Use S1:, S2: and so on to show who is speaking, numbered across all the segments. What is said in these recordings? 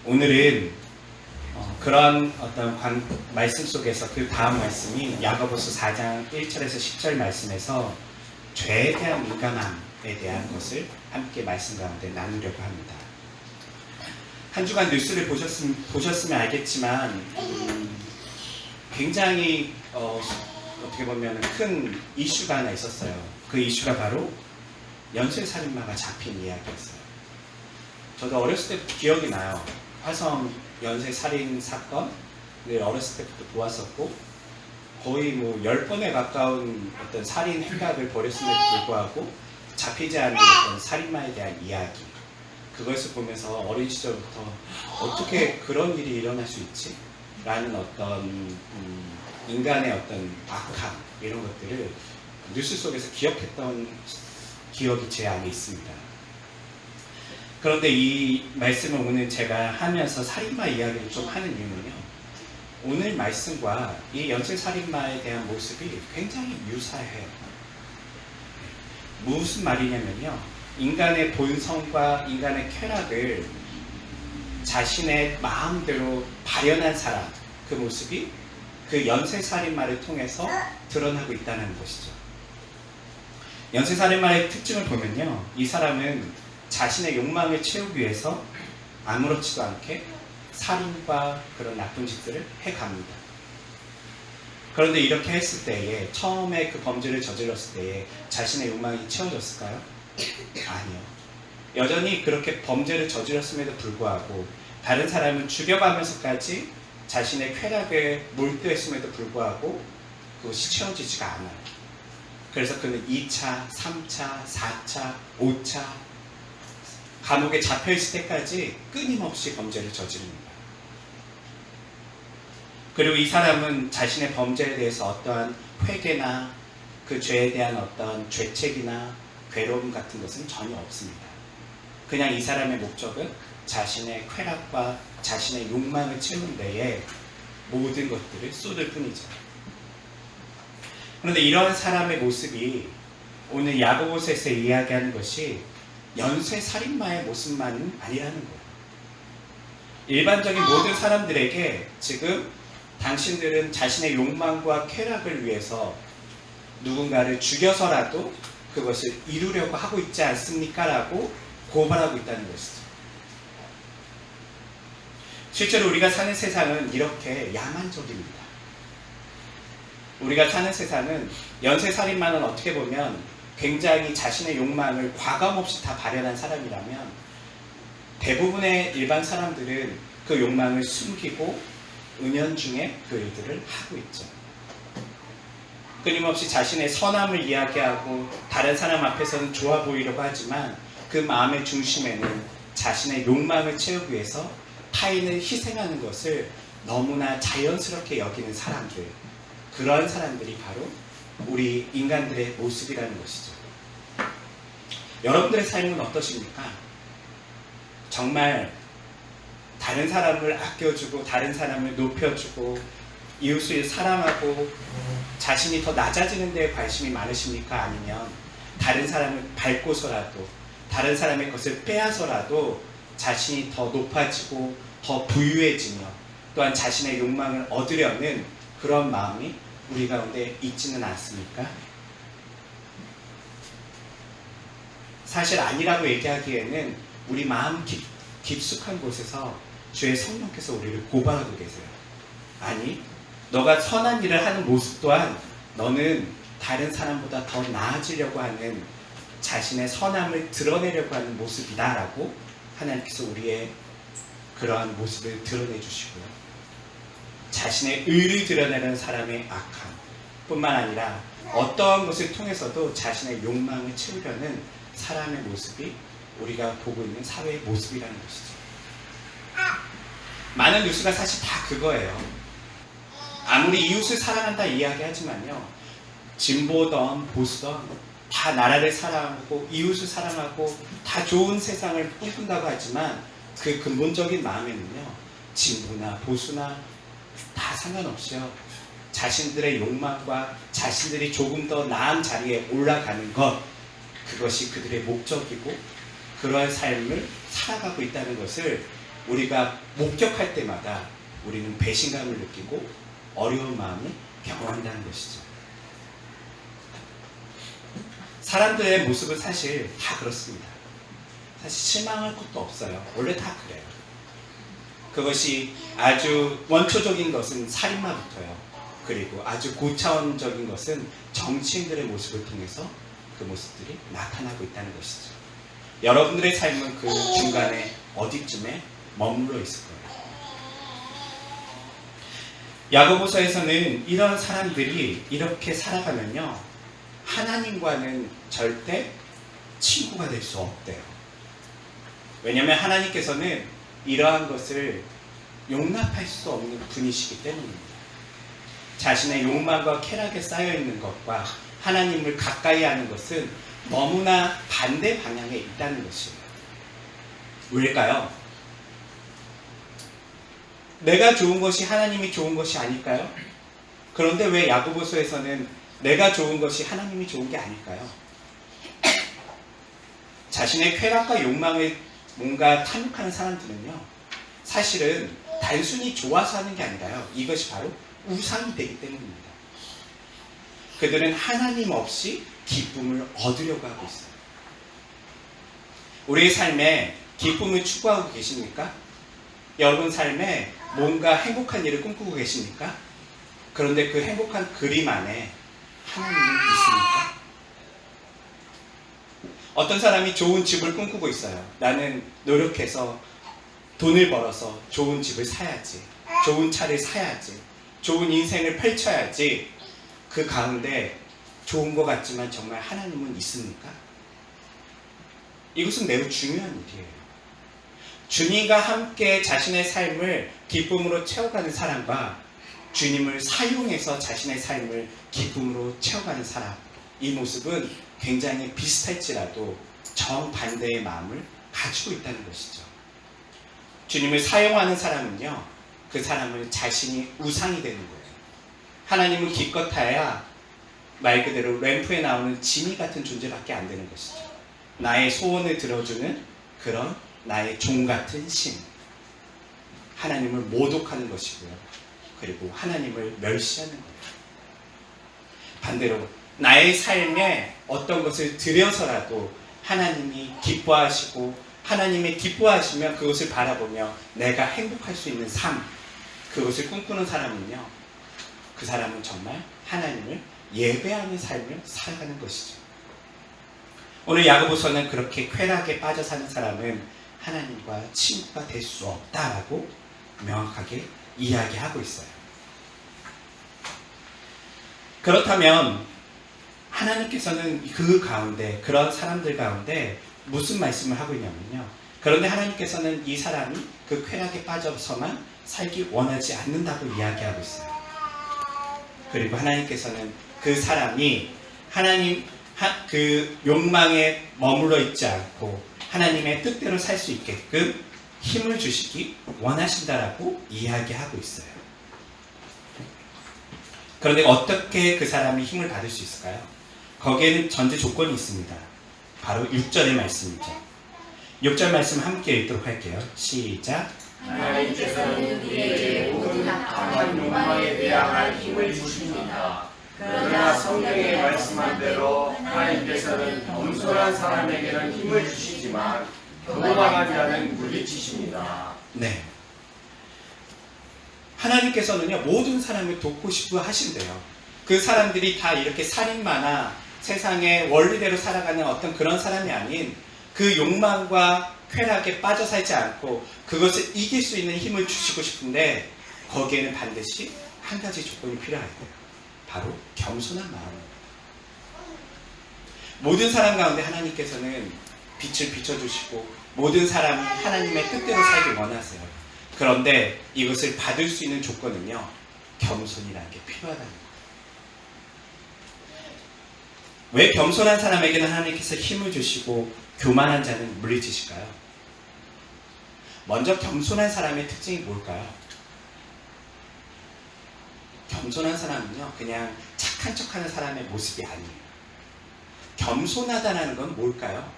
S1: 오늘은 그런 어떤 말씀 속에서 그 다음 말씀이 야고보서 4장 1절에서 10절 말씀에서 죄에 대한 민감함에 대한 것을 함께 말씀 가운데 나누려고 합니다. 한 주간 뉴스를 보셨으면 알겠지만 굉장히 어떻게 보면 큰 이슈가 하나 있었어요. 그 이슈가 바로 연쇄살인마가 잡힌 이야기였어요. 저도 어렸을 때 기억이 나요. 화성 연쇄살인 사건을 어렸을 때부터 보았었고 거의 10번에 가까운 어떤 살인 행각을 벌였음에도 불구하고 잡히지 않은 어떤 살인마에 대한 이야기, 그것을 보면서 어린 시절부터 어떻게 그런 일이 일어날 수 있지? 라는 어떤 인간의 어떤 악함, 이런 것들을 뉴스 속에서 기억했던 기억이 제 안에 있습니다. 그런데 이 말씀을 오늘 제가 하면서 살인마 이야기를 좀 하는 이유는요, 오늘 말씀과 이 연쇄살인마에 대한 모습이 굉장히 유사해요. 무슨 말이냐면요, 인간의 본성과 인간의 쾌락을 자신의 마음대로 발현한 사람, 그 모습이 그 연쇄살인마를 통해서 드러나고 있다는 것이죠. 연쇄살인마의 특징을 보면요, 이 사람은 자신의 욕망을 채우기 위해서 아무렇지도 않게 살인과 그런 나쁜 짓들을 해갑니다. 그런데 이렇게 했을 때에, 처음에 그 범죄를 저질렀을 때에 자신의 욕망이 채워졌을까요? 아니요. 여전히 그렇게 범죄를 저질렀음에도 불구하고 다른 사람을 죽여가면서까지 자신의 쾌락에 몰두했음에도 불구하고 그것이 채워지지가 않아요. 그래서 그는 2차, 3차, 4차, 5차 감옥에 잡혀있을 때까지 끊임없이 범죄를 저지릅니다. 그리고 이 사람은 자신의 범죄에 대해서 어떠한 회개나 그 죄에 대한 어떤 죄책이나 괴로움 같은 것은 전혀 없습니다. 그냥 이 사람의 목적은 자신의 쾌락과 자신의 욕망을 채우는 데에 모든 것들을 쏟을 뿐이죠. 그런데 이러한 사람의 모습이 오늘 야고보서에서 이야기하는 것이 연쇄살인마의 모습만은 아니라는 거예요. 일반적인 모든 사람들에게 지금 당신들은 자신의 욕망과 쾌락을 위해서 누군가를 죽여서라도 그것을 이루려고 하고 있지 않습니까? 라고 고발하고 있다는 것이죠. 실제로 우리가 사는 세상은 이렇게 야만적입니다. 우리가 사는 세상은 연쇄살인마는 어떻게 보면 굉장히 자신의 욕망을 과감없이 다 발현한 사람이라면 대부분의 일반 사람들은 그 욕망을 숨기고 은연중에 그 일들을 하고 있죠. 끊임없이 자신의 선함을 이야기하고 다른 사람 앞에서는 좋아 보이려고 하지만 그 마음의 중심에는 자신의 욕망을 채우기 위해서 타인을 희생하는 것을 너무나 자연스럽게 여기는 사람들, 그런 사람들이 바로 우리 인간들의 모습이라는 것이죠. 여러분들의 삶은 어떠십니까? 정말 다른 사람을 아껴주고 다른 사람을 높여주고 이웃을 사랑하고 자신이 더 낮아지는 데에 관심이 많으십니까? 아니면 다른 사람을 밟고서라도 다른 사람의 것을 빼앗아서라도 자신이 더 높아지고 더 부유해지며 또한 자신의 욕망을 얻으려는 그런 마음이 우리 가운데 있지는 않습니까? 사실 아니라고 얘기하기에는 우리 마음 깊숙한 곳에서 주의 성령께서 우리를 고발하고 계세요. 아니, 너가 선한 일을 하는 모습 또한 너는 다른 사람보다 더 나아지려고 하는 자신의 선함을 드러내려고 하는 모습이다 라고 하나님께서 우리의 그러한 모습을 드러내 주시고요. 자신의 의를 드러내는 사람의 악함 뿐만 아니라 어떠한 것을 통해서도 자신의 욕망을 채우려는 사람의 모습이 우리가 보고 있는 사회의 모습이라는 것이죠. 많은 뉴스가 사실 다 그거예요. 아무리 이웃을 사랑한다 이야기하지만요, 진보던 보수던 다 나라를 사랑하고 이웃을 사랑하고 다 좋은 세상을 꿈꾼다고 하지만 그 근본적인 마음에는요, 진보나 보수나 다 상관없이요, 자신들의 욕망과 자신들이 조금 더 나은 자리에 올라가는 것, 그것이 그들의 목적이고 그러한 삶을 살아가고 있다는 것을 우리가 목격할 때마다 우리는 배신감을 느끼고 어려운 마음을 경험한다는 것이죠. 사람들의 모습은 사실 다 그렇습니다. 사실 실망할 것도 없어요. 원래 다 그래요. 그것이 아주 원초적인 것은 살인마부터요. 그리고 아주 고차원적인 것은 정치인들의 모습을 통해서 그 모습들이 나타나고 있다는 것이죠. 여러분들의 삶은 그 중간에 어디쯤에 머물러 있을 거예요. 야고보서에서는 이런 사람들이 이렇게 살아가면요, 하나님과는 절대 친구가 될 수 없대요. 왜냐하면 하나님께서는 이러한 것을 용납할 수 없는 분이시기 때문입니다. 자신의 욕망과 쾌락에 쌓여있는 것과 하나님을 가까이 하는 것은 너무나 반대 방향에 있다는 것이에요. 왜일까요? 내가 좋은 것이 하나님이 좋은 것이 아닐까요? 그런데 왜 야고보서에서는 내가 좋은 것이 하나님이 좋은 게 아닐까요? 자신의 쾌락과 욕망을 뭔가 탐욕하는 사람들은요, 사실은 단순히 좋아서 하는 게 아니라요, 이것이 바로 우상이 되기 때문입니다. 그들은 하나님 없이 기쁨을 얻으려고 하고 있어요. 우리의 삶에 기쁨을 추구하고 계십니까? 여러분 삶에 뭔가 행복한 일을 꿈꾸고 계십니까? 그런데 그 행복한 그림 안에 하나님이 있습니까? 어떤 사람이 좋은 집을 꿈꾸고 있어요. 나는 노력해서 돈을 벌어서 좋은 집을 사야지, 좋은 차를 사야지, 좋은 인생을 펼쳐야지. 그 가운데 좋은 것 같지만 정말 하나님은 있습니까? 이것은 매우 중요한 일이에요. 주님과 함께 자신의 삶을 기쁨으로 채워가는 사람과 주님을 사용해서 자신의 삶을 기쁨으로 채워가는 사람, 이 모습은 굉장히 비슷할지라도 정반대의 마음을 가지고 있다는 것이죠. 주님을 사용하는 사람은요, 그 사람은 자신이 우상이 되는 거예요. 하나님은 기껏해야 말 그대로 램프에 나오는 지니 같은 존재밖에 안 되는 것이죠. 나의 소원을 들어주는 그런 나의 종 같은 신. 하나님을 모독하는 것이고요. 그리고 하나님을 멸시하는 거예요. 반대로 나의 삶에 어떤 것을 들여서라도 하나님이 기뻐하시고 하나님이 기뻐하시면 그것을 바라보며 내가 행복할 수 있는 삶, 그것을 꿈꾸는 사람은요, 그 사람은 정말 하나님을 예배하는 삶을 살아가는 것이죠. 오늘 야고보서는 그렇게 쾌락에 빠져 사는 사람은 하나님과 친구가 될 수 없다라고 명확하게 이야기하고 있어요. 그렇다면 하나님께서는 그 가운데, 그런 사람들 가운데 무슨 말씀을 하고 있냐면요, 그런데 하나님께서는 이 사람이 그 쾌락에 빠져서만 살기 원하지 않는다고 이야기하고 있어요. 그리고 하나님께서는 그 사람이 하나님 그 욕망에 머물러 있지 않고 하나님의 뜻대로 살 수 있게끔 힘을 주시기 원하신다라고 이야기하고 있어요. 그런데 어떻게 그 사람이 힘을 받을 수 있을까요? 거기에는 전제 조건이 있습니다. 바로 6절의 말씀이죠. 6절 말씀 함께 읽도록 할게요. 시작.
S2: 하나님께서는 우리에게 모든 악한 욕망에 대항할 힘을 주십니다. 그러나 성경에 말씀한 대로 하나님께서는 겸손한 사람에게는 힘을 주시지만 교만한 자는 물리치십니다.
S1: 네. 하나님께서는요, 모든 사람을 돕고 싶어 하신대요. 그 사람들이 다 이렇게 살인마나 세상의 원리대로 살아가는 어떤 그런 사람이 아닌 그 욕망과 쾌락에 빠져 살지 않고 그것을 이길 수 있는 힘을 주시고 싶은데 거기에는 반드시 한 가지 조건이 필요하대요. 바로 겸손한 마음입니다. 모든 사람 가운데 하나님께서는 빛을 비춰주시고 모든 사람이 하나님의 뜻대로 살길 원하세요. 그런데 이것을 받을 수 있는 조건은요, 겸손이라는 게 필요하다는 거예요. 왜 겸손한 사람에게는 하나님께서 힘을 주시고 교만한 자는 물리치실까요? 먼저 겸손한 사람의 특징이 뭘까요? 겸손한 사람은요, 그냥 착한 척하는 사람의 모습이 아니에요. 겸손하다는 건 뭘까요?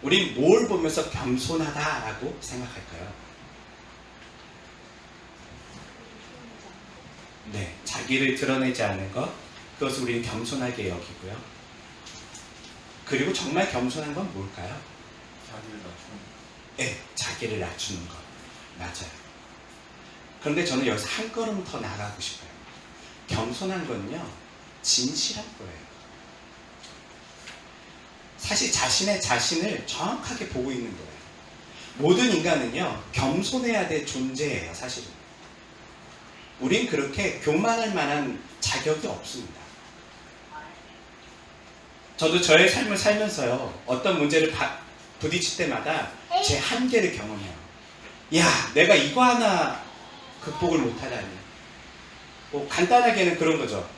S1: 우린 뭘 보면서 겸손하다라고 생각할까요? 네, 자기를 드러내지 않는 것, 그것을 우리는 겸손하게 여기고요. 그리고 정말 겸손한 건 뭘까요?
S2: 자기를 낮추는
S1: 네, 자기를 낮추는 것. 맞아요. 그런데 저는 여기서 한 걸음 더 나가고 싶어요. 겸손한 건요, 진실한 거예요. 사실 자신의 자신을 정확하게 보고 있는 거예요. 모든 인간은요, 겸손해야 될 존재예요, 사실은. 우린 그렇게 교만할 만한 자격이 없습니다. 저도 저의 삶을 살면서요, 어떤 문제를 부딪힐 때마다 제 한계를 경험해요. 야, 내가 이거 하나 극복을 못하다니. 뭐 간단하게는 그런 거죠.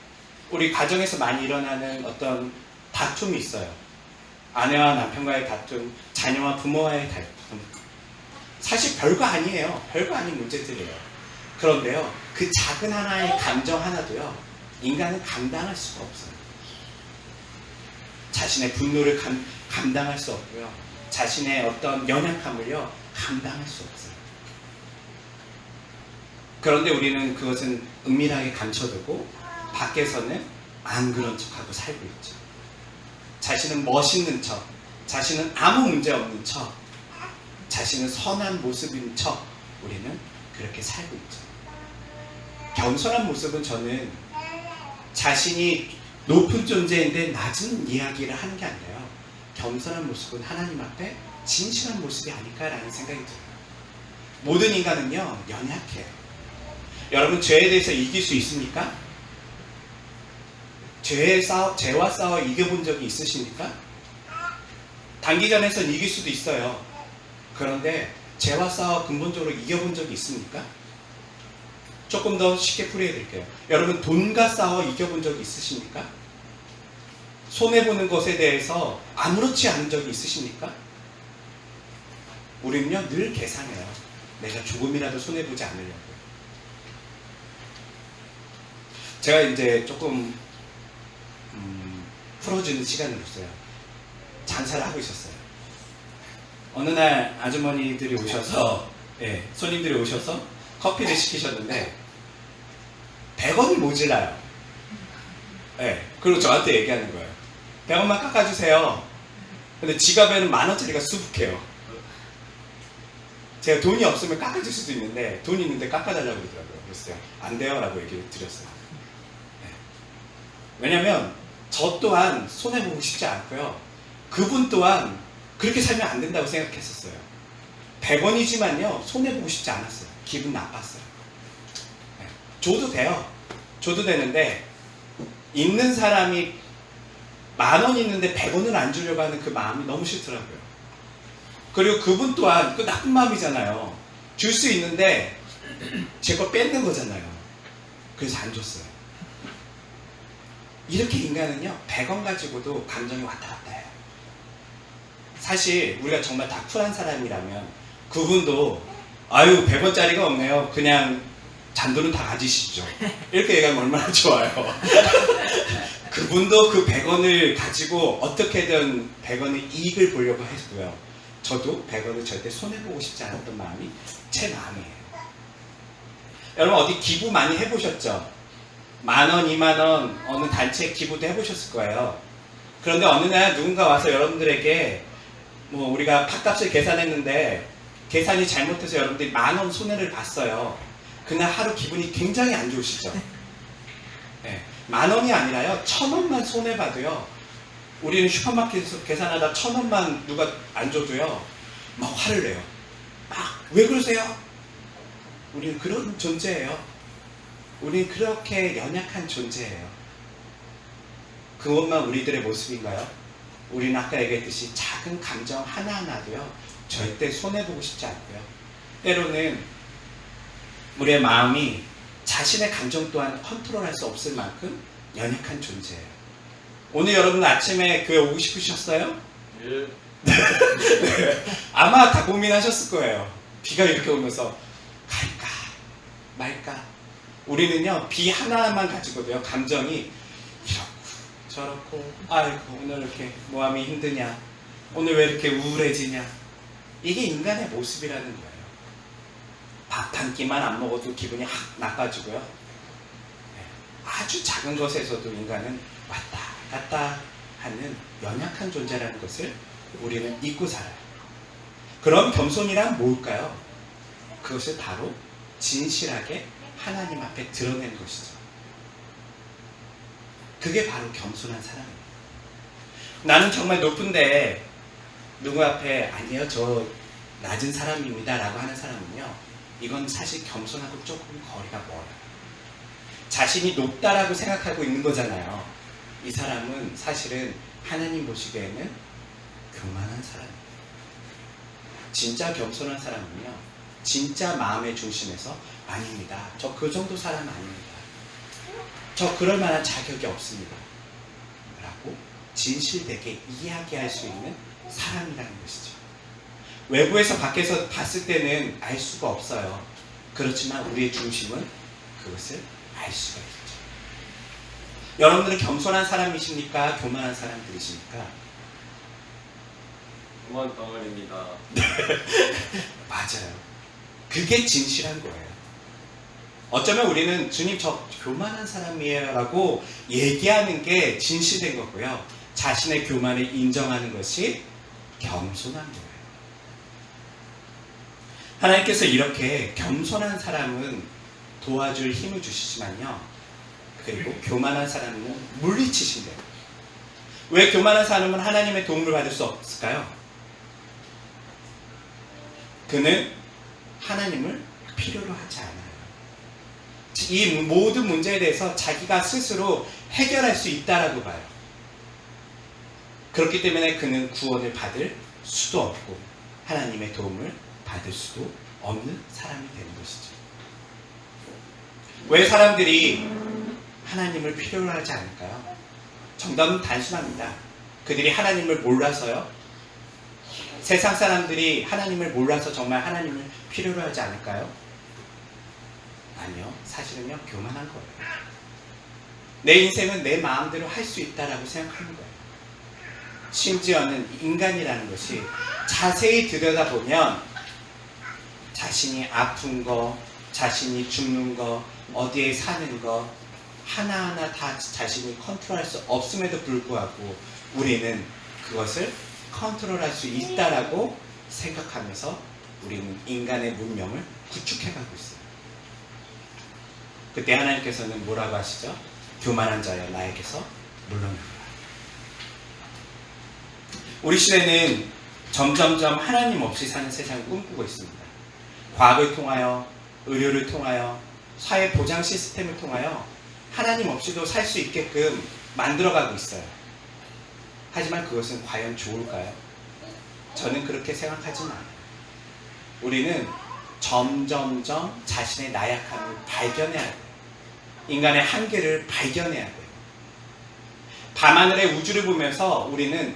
S1: 우리 가정에서 많이 일어나는 어떤 다툼이 있어요. 아내와 남편과의 다툼, 자녀와 부모와의 다툼. 사실 별거 아니에요. 별거 아닌 문제들이에요. 그런데요, 그 작은 하나의 감정 하나도요, 인간은 감당할 수가 없어요. 자신의 분노를 감당할 수 없고요. 자신의 어떤 연약함을요, 감당할 수 없어요. 그런데 우리는 그것은 은밀하게 감춰두고 밖에서는 안 그런 척하고 살고 있죠. 자신은 멋있는 척, 자신은 아무 문제 없는 척, 자신은 선한 모습인 척, 우리는 그렇게 살고 있죠. 겸손한 모습은 저는 자신이 높은 존재인데 낮은 이야기를 하는 게 아니라요, 겸손한 모습은 하나님 앞에 진실한 모습이 아닐까라는 생각이 들어요. 모든 인간은요, 연약해요. 여러분, 죄에 대해서 이길 수 있습니까? 죄와 싸워 이겨본 적이 있으십니까? 단기전에선 이길 수도 있어요. 그런데 죄와 싸워 근본적으로 이겨본 적이 있습니까? 조금 더 쉽게 풀이해드릴게요. 여러분, 돈과 싸워 이겨본 적이 있으십니까? 손해보는 것에 대해서 아무렇지 않은 적이 있으십니까? 우리는요, 늘 계산해요. 내가 조금이라도 손해보지 않으려고. 제가 이제 조금 풀어주는 시간을 줬어요. 장사를 하고 있었어요. 어느 날 아주머니들이 오셔서, 손님들이 오셔서 커피를 시키셨는데 100원이 모자라요. 그리고 저한테 얘기하는 거예요. 100원만 깎아주세요. 근데 지갑에는 10,000원짜리가 수북해요. 제가 돈이 없으면 깎아줄 수도 있는데 돈이 있는데 깎아달라고 그러더라고요. 그래서 안 돼요 라고 얘기를 드렸어요. 왜냐면 저 또한 손해보고 싶지 않고요, 그분 또한 그렇게 살면 안 된다고 생각했었어요. 100원이지만요 손해보고 싶지 않았어요. 기분 나빴어요. 줘도 돼요. 줘도 되는데 있는 사람이 10,000원 있는데 100원을 안 주려고 하는 그 마음이 너무 싫더라고요. 그리고 그분 또한 그 나쁜 마음이잖아요. 줄 수 있는데 제 거 뺏는 거잖아요. 그래서 안 줬어요. 이렇게 인간은요, 100원 가지고도 감정이 왔다 갔다 해요. 사실 우리가 정말 다 쿨한 사람이라면 그분도 아유 100원짜리가 없네요. 그냥 잔돈은 다 가지시죠. 이렇게 얘기하면 얼마나 좋아요. 그분도 그 100원을 가지고 어떻게든 100원의 이익을 보려고 했고요. 저도 100원을 절대 손해보고 싶지 않았던 마음이 제 마음이에요. 여러분, 어디 기부 많이 해보셨죠? 10,000원, 20,000원 어느 단체에 기부도 해보셨을 거예요. 그런데 어느 날 누군가 와서 여러분들에게 뭐 우리가 밥값을 계산했는데 계산이 잘못해서 여러분들이 10,000원 손해를 봤어요. 그날 하루 기분이 굉장히 안 좋으시죠? 10,000원이 아니라요, 1,000원만 손해봐도요, 우리는 슈퍼마켓에서 계산하다 1,000원만 누가 안 줘도요 막 화를 내요. 막 왜 그러세요? 우리는 그런 존재예요. 우리는 그렇게 연약한 존재예요. 그것만 우리들의 모습인가요? 우리는 아까 얘기했듯이 작은 감정 하나하나도요 절대 손해보고 싶지 않고요, 때로는 우리의 마음이 자신의 감정 또한 컨트롤할 수 없을 만큼 연약한 존재예요. 오늘 여러분 아침에 교회 오고 싶으셨어요?
S2: 예.
S1: 네. 아마 다 고민하셨을 거예요. 비가 이렇게 오면서 갈까 말까. 우리는요, 비 하나만 가지고도요 감정이 이렇고 저렇고, 아이고 오늘 이렇게 모함이 힘드냐, 오늘 왜 이렇게 우울해지냐? 이게 인간의 모습이라는 거예요. 밥 한 끼만 안 먹어도 기분이 확 나빠지고요. 아주 작은 것에서도 인간은 왔다 갔다 하는 연약한 존재라는 것을 우리는 잊고 살아요. 그럼 겸손이란 뭘까요? 그것을 바로 진실하게 하나님 앞에 드러내는 것이죠. 그게 바로 겸손한 사람이에요. 나는 정말 높은데 누구 앞에 아니에요, 저 낮은 사람입니다 라고 하는 사람은요, 이건 사실 겸손하고 조금 거리가 멀어요. 자신이 높다라고 생각하고 있는 거잖아요. 이 사람은 사실은 하나님 보시기에는 교만한 사람이에요. 진짜 겸손한 사람은요, 진짜 마음의 중심에서 아닙니다, 저 그 정도 사람 아닙니다, 저 그럴 만한 자격이 없습니다 라고 진실되게 이야기할 수 있는 사람이라는 것이죠. 외부에서 밖에서 봤을 때는 알 수가 없어요. 그렇지만 우리의 중심은 그것을 알 수가 있죠. 여러분들은 겸손한 사람이십니까? 교만한 사람들이십니까?
S2: 교만 덩어리입니다.
S1: 맞아요. 그게 진실한 거예요. 어쩌면 우리는 주님 저 교만한 사람이에요 라고 얘기하는 게 진실된 거고요. 자신의 교만을 인정하는 것이 겸손한 거예요. 하나님께서 이렇게 겸손한 사람은 도와줄 힘을 주시지만요, 그리고 교만한 사람은 물리치신대요. 왜 교만한 사람은 하나님의 도움을 받을 수 없을까요? 그는 하나님을 필요로 하지 않아요. 이 모든 문제에 대해서 자기가 스스로 해결할 수 있다라고 봐요. 그렇기 때문에 그는 구원을 받을 수도 없고 하나님의 도움을 받을 수도 없는 사람이 되는 것이죠. 왜 사람들이 하나님을 필요로 하지 않을까요? 정답은 단순합니다. 그들이 하나님을 몰라서요. 세상 사람들이 하나님을 몰라서 정말 하나님을 필요로 하지 않을까요? 아니요. 사실은요, 교만한 거예요. 내 인생은 내 마음대로 할 수 있다라고 생각하는 거예요. 심지어는 인간이라는 것이 자세히 들여다보면 자신이 아픈 거, 자신이 죽는 거, 어디에 사는 거 하나하나 다 자신이 컨트롤할 수 없음에도 불구하고 우리는 그것을 컨트롤할 수 있다라고 생각하면서 우리는 인간의 문명을 구축해가고 있어요. 그때 하나님께서는 뭐라고 하시죠? 교만한 자여 나에게서 물러나라. 우리 시대는 점점점 하나님 없이 사는 세상을 꿈꾸고 있습니다. 과학을 통하여, 의료를 통하여, 사회 보장 시스템을 통하여 하나님 없이도 살 수 있게끔 만들어가고 있어요. 하지만 그것은 과연 좋을까요? 저는 그렇게 생각하지는 않아요. 우리는 점점점 자신의 나약함을 발견해야 돼요. 인간의 한계를 발견해야 돼요. 밤하늘의 우주를 보면서 우리는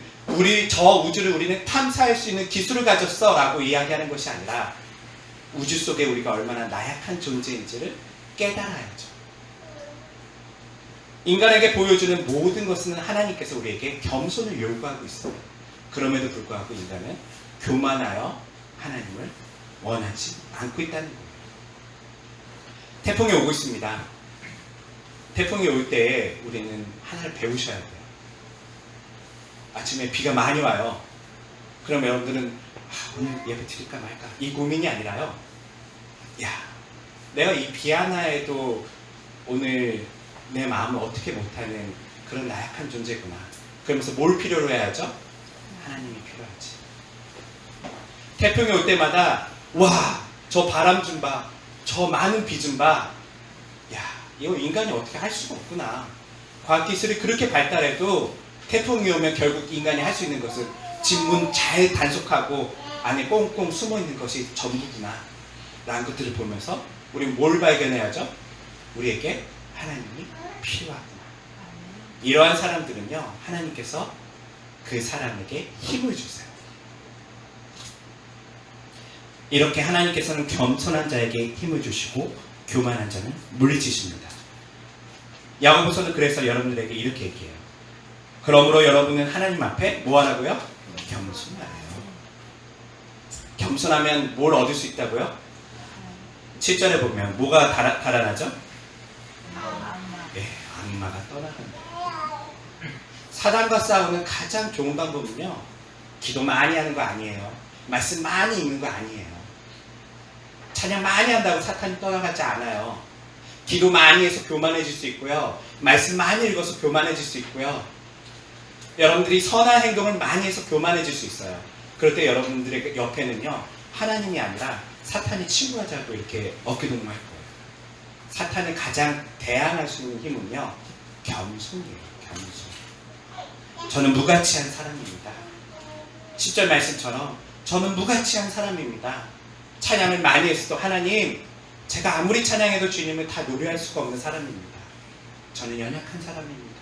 S1: 저 우주를 우리는 탐사할 수 있는 기술을 가졌어 라고 이야기하는 것이 아니라 우주 속에 우리가 얼마나 나약한 존재인지를 깨달아야죠. 인간에게 보여주는 모든 것은 하나님께서 우리에게 겸손을 요구하고 있어요. 그럼에도 불구하고 인간은 교만하여 하나님을 원하지 않고 있다는 거예요. 태풍이 오고 있습니다. 태풍이 올 때에 우리는 하나를 배우셔야 돼요. 아침에 비가 많이 와요. 그럼 여러분들은 오늘 예배 드릴까 말까 이 고민이 아니라요, 야, 내가 이 비 하나에도 오늘 내 마음을 어떻게 못하는 그런 나약한 존재구나. 그러면서 뭘 필요로 해야죠? 하나님이 필요하지. 태풍이 올 때마다 와, 저 바람 좀 봐, 저 많은 비 좀 봐. 야, 이거 인간이 어떻게 할 수가 없구나. 과학기술이 그렇게 발달해도 태풍이 오면 결국 인간이 할 수 있는 것은 집 문 잘 단속하고 안에 꽁꽁 숨어 있는 것이 전부구나 라는 것들을 보면서 우리는 뭘 발견해야죠? 우리에게 하나님이 필요하구나. 이러한 사람들은요, 하나님께서 그 사람에게 힘을 주세요. 이렇게 하나님께서는 겸손한 자에게 힘을 주시고 교만한 자는 물리치십니다. 야고보서는 그래서 여러분들에게 이렇게 얘기해요. 그러므로 여러분은 하나님 앞에 뭐 하라고요? 겸손하래요. 겸손하면 뭘 얻을 수 있다고요? 7절에 보면 뭐가 달아나죠? 예, 악마가 떠나간다. 사단과 싸우는 가장 좋은 방법은요, 기도 많이 하는 거 아니에요. 말씀 많이 읽는 거 아니에요. 찬양 많이 한다고 사탄이 떠나가지 않아요. 기도 많이 해서 교만해질 수 있고요. 말씀 많이 읽어서 교만해질 수 있고요. 여러분들이 선한 행동을 많이 해서 교만해질 수 있어요. 그럴 때 여러분들의 옆에는요, 하나님이 아니라 사탄이 친구하자고 이렇게 어깨동무할 거예요. 사탄을 가장 대항할 수 있는 힘은요, 겸손이에요. 겸손. 저는 무가치한 사람입니다. 10절 말씀처럼 저는 무가치한 사람입니다. 찬양을 많이 했어도 하나님, 제가 아무리 찬양해도 주님을 다 노래할 수가 없는 사람입니다. 저는 연약한 사람입니다.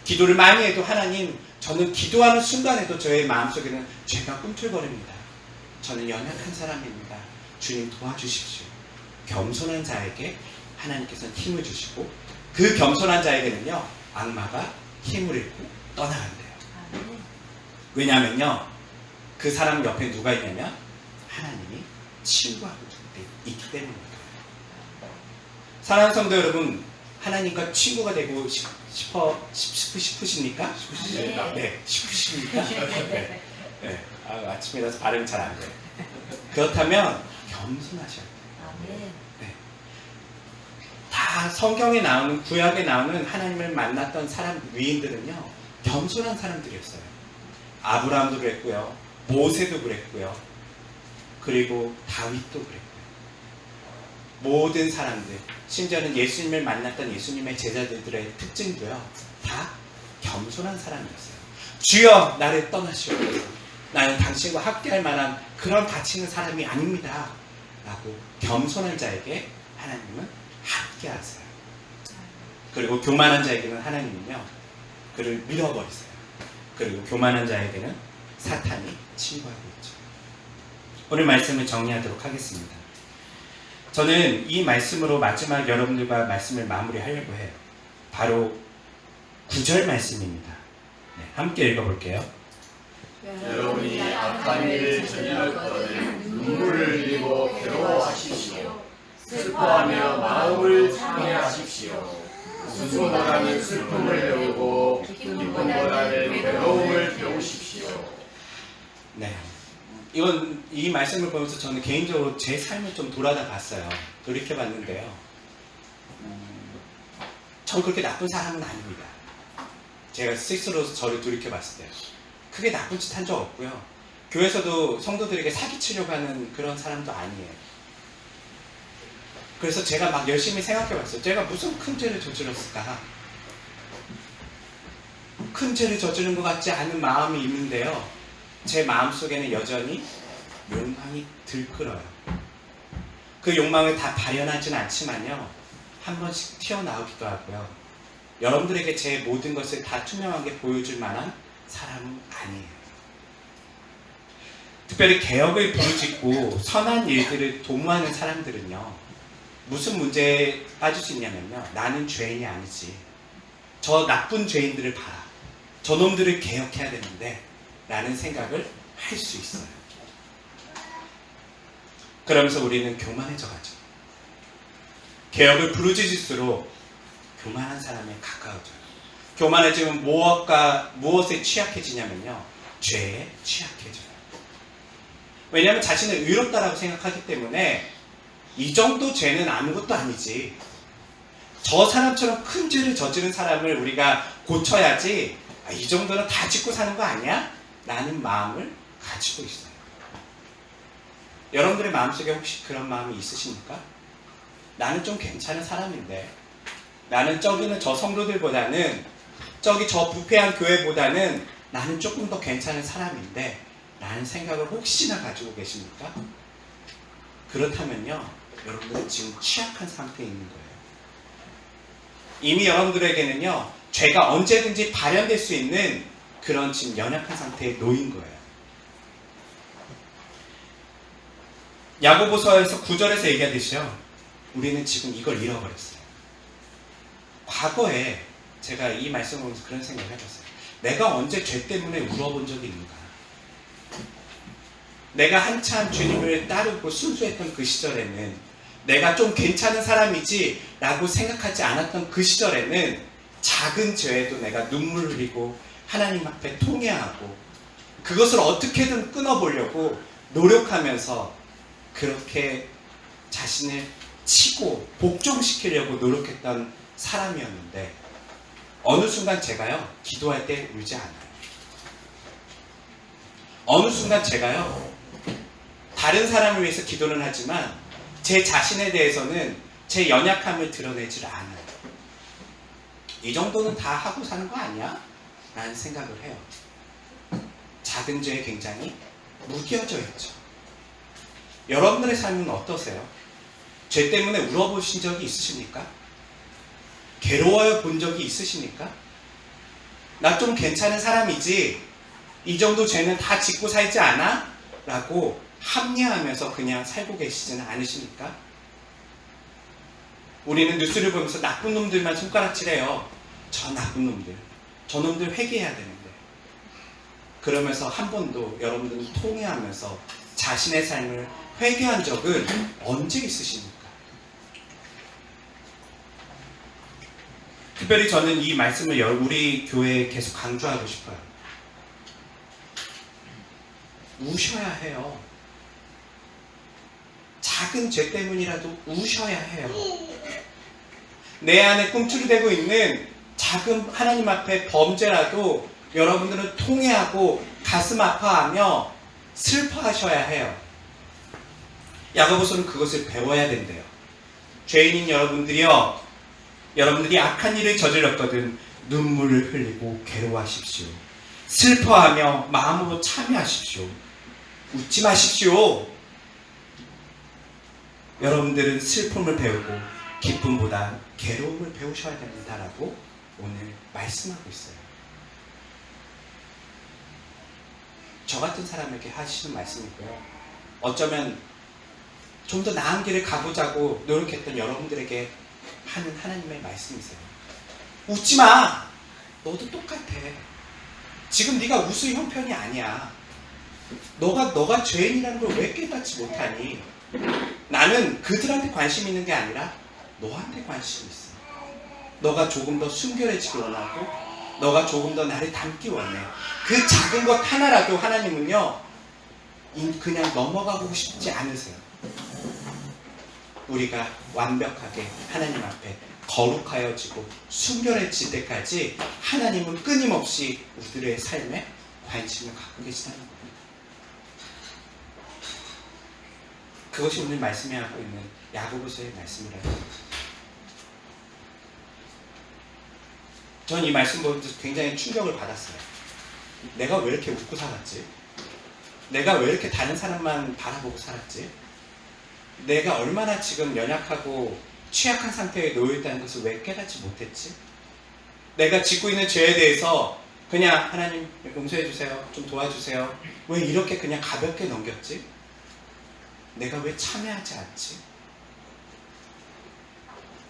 S1: 기도를 많이 해도 하나님, 저는 기도하는 순간에도 저의 마음속에는 죄가 꿈틀거립니다. 저는 연약한 사람입니다. 주님 도와주십시오. 겸손한 자에게 하나님께서는 힘을 주시고, 그 겸손한 자에게는요, 악마가 힘을 잃고 떠나간대요. 왜냐하면요, 그 사람 옆에 누가 있냐면 하나님이 친구하고 있기 때문입니다. 사랑하는 성도 여러분, 하나님과 친구가 되고 싶으십니까?
S2: 싶으십니다.
S1: 네, 싶으십니까? 네. 네. 아침이라서 발음이 잘 안 돼요. 그렇다면 겸손하셔야 돼요. 네. 다 성경에 나오는, 구약에 나오는 하나님을 만났던 사람, 위인들은요, 겸손한 사람들이었어요. 아브라함도 그랬고요, 모세도 그랬고요, 그리고 다윗도 그랬고요. 모든 사람들, 심지어는 예수님을 만났던 예수님의 제자들의 특징도요, 다 겸손한 사람이었어요. 주여 나를 떠나시옵소서. 나는 당신과 함께할 만한 그런 가치 있는 사람이 아닙니다. 라고 겸손한 자에게 하나님은 함께하세요. 그리고 교만한 자에게는 하나님은요, 그를 밀어버리세요. 그리고 교만한 자에게는 사탄이 침공하고 있죠. 오늘 말씀을 정리하도록 하겠습니다. 저는 이 말씀으로 마지막 여러분들과 말씀을 마무리하려고 해요. 바로 9절 말씀입니다. 네, 함께 읽어볼게요.
S2: 여러분이 악한 일을 저지를 거는 눈물을 흘리고 괴로워하십시오. 슬퍼하며 마음을 참회하십시오. 웃음보다는 슬픔을 배우고 기쁨보다는 괴로움을 배우십시오.
S1: 네, 이 말씀을 보면서 저는 개인적으로 제 삶을 좀 돌아다 봤어요. 돌이켜봤는데요, 전 그렇게 나쁜 사람은 아닙니다. 제가 스스로 저를 돌이켜봤을 때 크게 나쁜 짓 한 적 없고요, 교회에서도 성도들에게 사기치려고 하는 그런 사람도 아니에요. 그래서 제가 막 열심히 생각해봤어요. 제가 무슨 큰 죄를 저질렀을까? 큰 죄를 저지른 것 같지 않은 마음이 있는데요, 제 마음속에는 여전히 욕망이 들끓어요. 그 욕망을 다 발현하진 않지만요, 한 번씩 튀어나오기도 하고요. 여러분들에게 제 모든 것을 다 투명하게 보여줄 만한 사람은 아니에요. 특별히 개혁을 부르짖고 선한 일들을 도모하는 사람들은요, 무슨 문제에 빠질 수 있냐면요, 나는 죄인이 아니지, 저 나쁜 죄인들을 봐라, 저놈들을 개혁해야 되는데 라는 생각을 할 수 있어요. 그러면서 우리는 교만해져 가죠. 개혁을 부르짖을수록 교만한 사람에 가까워져요. 교만해지면 무엇에 취약해지냐면요, 죄에 취약해져요. 왜냐하면 자신을 의롭다라고 생각하기 때문에 이 정도 죄는 아무것도 아니지, 저 사람처럼 큰 죄를 저지른 사람을 우리가 고쳐야지, 이 정도는 다 짓고 사는 거 아니야? 라는 마음을 가지고 있어요. 여러분들의 마음속에 혹시 그런 마음이 있으십니까? 나는 좀 괜찮은 사람인데, 나는 저기는 저 성도들보다는, 저기 저 부패한 교회보다는 나는 조금 더 괜찮은 사람인데 라는 생각을 혹시나 가지고 계십니까? 그렇다면요, 여러분들은 지금 취약한 상태에 있는 거예요. 이미 여러분들에게는요, 죄가 언제든지 발현될 수 있는 그런 지금 연약한 상태에 놓인 거예요. 야고보서에서 9절에서 얘기하듯이요, 우리는 지금 이걸 잃어버렸어요. 과거에 제가 이 말씀을 보면서 그런 생각을 해봤어요. 내가 언제 죄 때문에 울어본 적이 있는가? 내가 한참 주님을 따르고 순수했던 그 시절에는, 내가 좀 괜찮은 사람이지 라고 생각하지 않았던 그 시절에는 작은 죄에도 내가 눈물 흘리고 하나님 앞에 통회하고 그것을 어떻게든 끊어보려고 노력하면서 그렇게 자신을 치고 복종시키려고 노력했던 사람이었는데, 어느 순간 제가요, 기도할 때 울지 않아요. 어느 순간 제가요, 다른 사람을 위해서 기도는 하지만 제 자신에 대해서는 제 연약함을 드러내질 않아요. 이 정도는 다 하고 사는 거 아니야? 라는 생각을 해요. 작은 죄에 굉장히 무뎌져 있죠. 여러분들의 삶은 어떠세요? 죄 때문에 울어보신 적이 있으십니까? 괴로워 본 적이 있으십니까? 나 좀 괜찮은 사람이지, 이 정도 죄는 다 짓고 살지 않아? 라고 합리화하면서 그냥 살고 계시지는 않으십니까? 우리는 뉴스를 보면서 나쁜 놈들만 손가락질해요. 저 나쁜 놈들, 저 놈들 회개해야 되는데, 그러면서 한 번도 여러분들은 통회하면서 자신의 삶을 회개한 적은 언제 있으십니까? 특별히 저는 이 말씀을 우리 교회에 계속 강조하고 싶어요. 우셔야 해요. 작은 죄 때문이라도 우셔야 해요. 내 안에 꿈틀대고 있는 작은 하나님 앞에 범죄라도 여러분들은 통회하고 가슴 아파하며 슬퍼하셔야 해요. 야고보서는 그것을 배워야 된대요. 죄인인 여러분들이요, 여러분들이 악한 일을 저질렀거든 눈물을 흘리고 괴로워하십시오. 슬퍼하며 마음으로 참여하십시오. 웃지 마십시오. 여러분들은 슬픔을 배우고 기쁨보다 괴로움을 배우셔야 됩니다라고 오늘 말씀하고 있어요. 저 같은 사람에게 하시는 말씀이고요. 어쩌면 좀 더 나은 길을 가보자고 노력했던 여러분들에게 하는 하나님의 말씀이세요. 웃지 마! 너도 똑같아. 지금 네가 웃을 형편이 아니야. 너가 죄인이라는 걸 왜 깨닫지 못하니? 나는 그들한테 관심 있는 게 아니라 너한테 관심이 있어. 너가 조금 더 순결해지기 원하고, 너가 조금 더 나를 닮기 원해. 그 작은 것 하나라도 하나님은요, 그냥 넘어가고 싶지 않으세요. 우리가 완벽하게 하나님 앞에 거룩하여지고 순결해질 때까지 하나님은 끊임없이 우리들의 삶에 관심을 갖고 계시다는 거예요. 그것이 오늘 말씀에 하고 있는 야고보서의 말씀이라는 거예요. 전 이 말씀 보면서 굉장히 충격을 받았어요. 내가 왜 이렇게 웃고 살았지? 내가 왜 이렇게 다른 사람만 바라보고 살았지? 내가 얼마나 지금 연약하고 취약한 상태에 놓여있다는 것을 왜 깨닫지 못했지? 내가 짓고 있는 죄에 대해서 그냥 하나님 용서해 주세요, 좀 도와주세요, 왜 이렇게 그냥 가볍게 넘겼지? 내가 왜 참여하지 않지?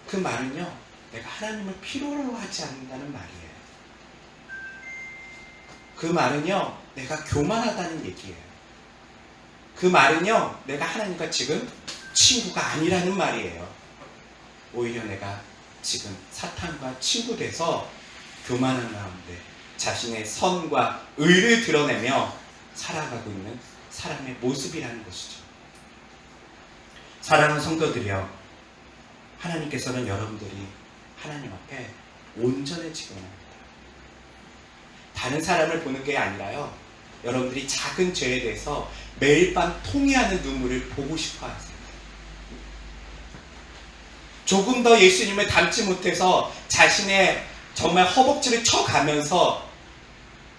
S1: 그 말은요, 내가 하나님을 필요로 하지 않는다는 말이에요. 그 말은요, 내가 교만하다는 얘기예요. 그 말은요, 내가 하나님과 지금 친구가 아니라는 말이에요. 오히려 내가 지금 사탄과 친구 돼서 교만한 가운데 자신의 선과 의를 드러내며 살아가고 있는 사람의 모습이라는 것이죠. 사랑하는 성도들이여, 하나님께서는 여러분들이 하나님 앞에 온전해지기 원합니다. 다른 사람을 보는 게 아니라요, 여러분들이 작은 죄에 대해서 매일 밤 통회하는 눈물을 보고 싶어 하세요. 조금 더 예수님을 닮지 못해서 자신의 정말 허벅지를 쳐가면서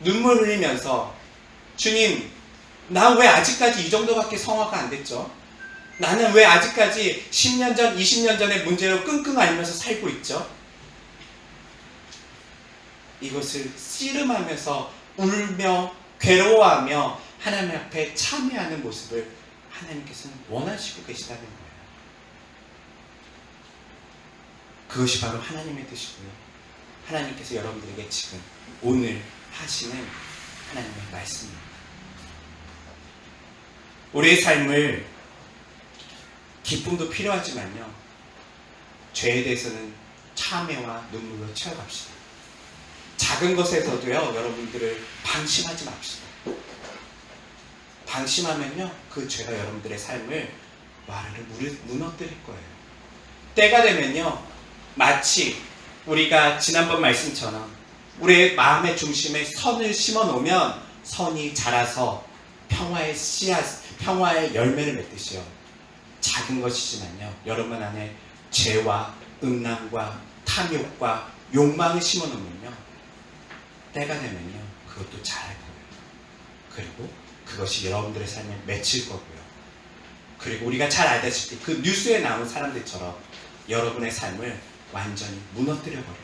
S1: 눈물 흘리면서, 주님, 나 왜 아직까지 이 정도밖에 성화가 안 됐죠? 나는 왜 아직까지 10년 전, 20년 전의 문제로 끙끙 앓면서 살고 있죠? 이것을 씨름하면서 울며 괴로워하며 하나님 앞에 참여하는 모습을 하나님께서는 원하시고 계시다는 거예요. 그것이 바로 하나님의 뜻이고요. 하나님께서 여러분들에게 지금 오늘 하시는 하나님의 말씀입니다. 우리의 삶을 기쁨도 필요하지만요, 죄에 대해서는 참회와 눈물로 채워갑시다. 작은 것에서도요, 여러분들을 방심하지 맙시다. 방심하면요, 그 죄가 여러분들의 삶을 와르르 무너뜨릴 거예요. 때가 되면요, 마치 우리가 지난번 말씀처럼 우리의 마음의 중심에 선을 심어 놓으면 선이 자라서 평화의 씨앗, 평화의 열매를 맺듯이요, 작은 것이지만요, 여러분 안에 죄와 음란과 탐욕과 욕망을 심어 놓으면요, 때가 되면요, 그것도 자랄 거예요. 그리고 그것이 여러분들의 삶에 맺힐 거고요. 그리고 우리가 잘 알다시피 그 뉴스에 나온 사람들처럼 여러분의 삶을 완전히 무너뜨려 버릴 거예요.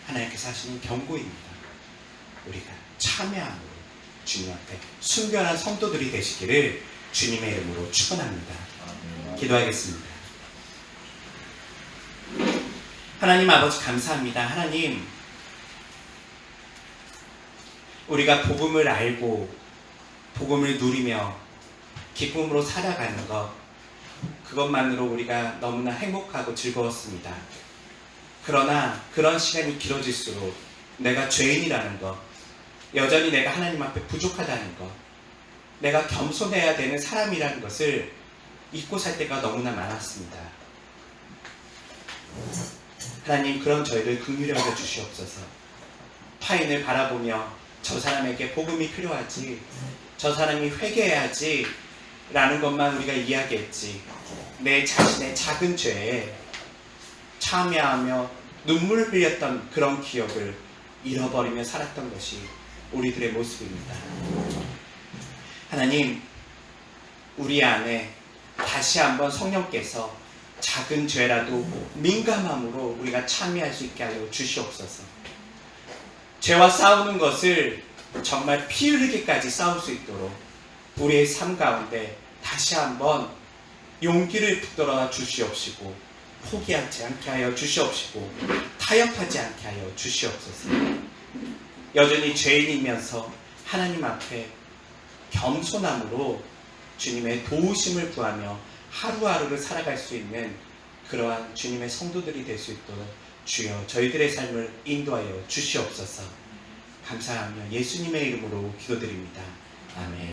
S1: 하나님께서 하시는 경고입니다. 우리가 참회함으로 주님 앞에 순결한 성도들이 되시기를 주님의 이름으로 축원합니다. 기도하겠습니다. 하나님 아버지 감사합니다. 하나님, 우리가 복음을 알고 복음을 누리며 기쁨으로 살아가는 것, 그것만으로 우리가 너무나 행복하고 즐거웠습니다. 그러나 그런 시간이 길어질수록 내가 죄인이라는 것, 여전히 내가 하나님 앞에 부족하다는 것, 내가 겸손해야 되는 사람이라는 것을 잊고 살 때가 너무나 많았습니다. 하나님, 그런 저희를 긍휼히 여겨 주시옵소서. 타인을 바라보며 저 사람에게 복음이 필요하지, 저 사람이 회개해야지 라는 것만 우리가 이야기했지, 내 자신의 작은 죄에 참여하며 눈물을 흘렸던 그런 기억을 잃어버리며 살았던 것이 우리들의 모습입니다. 하나님, 우리 안에 다시 한번 성령께서 작은 죄라도 민감함으로 우리가 참여할 수 있게 하여 주시옵소서. 죄와 싸우는 것을 정말 피 흘리기까지 싸울 수 있도록 우리의 삶 가운데 다시 한번 용기를 북돋아 주시옵시고, 포기하지 않게 하여 주시옵시고, 타협하지 않게 하여 주시옵소서. 여전히 죄인이면서 하나님 앞에 겸손함으로 주님의 도우심을 구하며 하루하루를 살아갈 수 있는 그러한 주님의 성도들이 될 수 있도록 주여 저희들의 삶을 인도하여 주시옵소서. 감사하며 예수님의 이름으로 기도드립니다. 아멘.